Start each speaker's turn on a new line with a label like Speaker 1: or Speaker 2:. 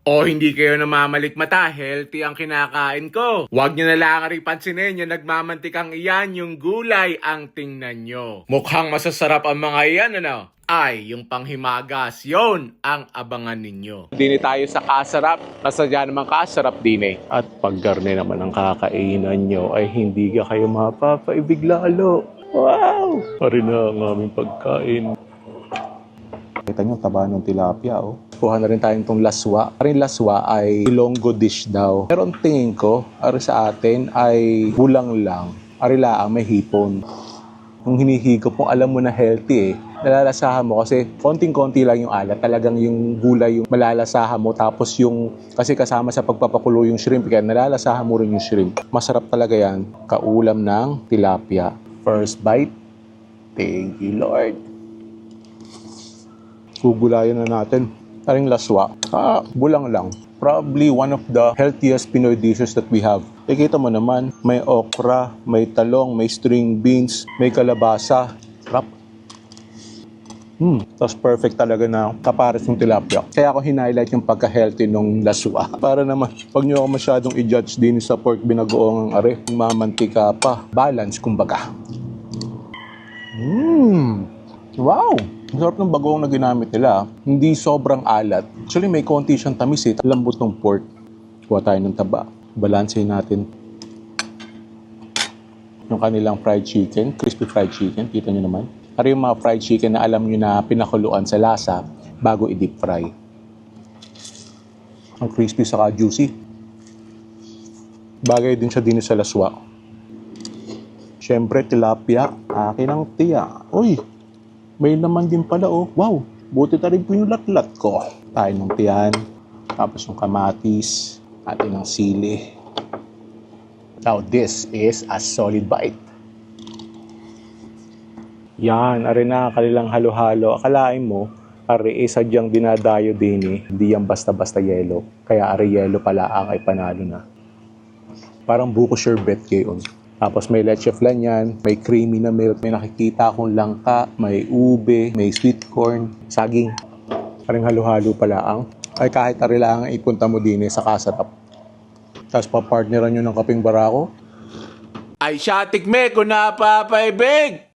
Speaker 1: O hindi kayo namamalikmata, healthy ang kinakain ko. Huwag nyo na lang rin pansinin yung nagmamantikang iyan, yung gulay ang tingnan nyo. Mukhang masasarap ang mga iyan, ano? Ay, yung panghimagas, yon ang abangan ninyo. Dini tayo sa kasarap, kasadya naman kasarap dini. At pag garne naman ang kakainan nyo, ay hindi ka kayo mapapaibig lalo. Wow! Pari na ang aming pagkain. Kita nyo, taba ng tilapia, oh. Kuha na rin tayong itong laswa. Aring laswa ay ilonggo dish daw. Pero ang tingin ko, ari sa atin ay bulang lang. Ari laang may hipon. Yung hinihigop mo, alam mo na healthy eh. Nalalasahan mo kasi konting-konti lang yung alat. Talagang yung gulay yung malalasahan mo. Tapos yung, kasi kasama sa pagpapakulo yung shrimp. Kaya nalalasahan mo rin yung shrimp. Masarap talaga yan. Kaulam ng tilapia. First bite. Thank you, Lord. Gugulayan na natin. Aring laswa. Bulang lang. Probably one of the healthiest Pinoy dishes that we have. Kita mo naman, may okra, may talong, may string beans, may kalabasa. Sarap. Tapos perfect talaga na kapares ng tilapia. Kaya ako hinighlight yung pagka-healthy ng laswa. Para naman, pag nyo ako masyadong i-judge din sa pork binagoong ang are, mamantika pa. Balance, kumbaga. Wow! Ang sarap ng bagoong na ginamit nila. Hindi sobrang alat. Actually, may konti siyang tamis eh. Lambot ng pork. Kuha tayo ng taba. Balansehin natin. Yung kanilang fried chicken, crispy fried chicken. Kita nyo naman. Pero yung mga fried chicken na alam nyo na pinakuluan sa lasa bago i-deep fry. Ang crispy saka juicy. Bagay din siya din sa laswa. Siyempre, tilapia. Akin ang tiya. Uy! May naman din pala, oh. Wow! Buti tayo po yung lat-lat ko. Tayo ng tiyan. Tapos yung kamatis. Atin ng sili. Now, this is a solid bite. Yan, ari na, kanilang halo-halo. Akalain mo, ari sadyang dinadayo din eh. Hindi yan basta-basta yelo. Kaya ari yelo pala ang ay panalo na. Parang buko sherbet kayo. Tapos may leche flan yan, may creamy na milk, may nakikita akong langka, may ube, may sweet corn, saging. Parang halo-halo pala ang. Ay kahit ari lang ipunta mo din sa kasarap. Tapos papartneran nyo ng kaping barako. Ay siya tikme ko na papaibig!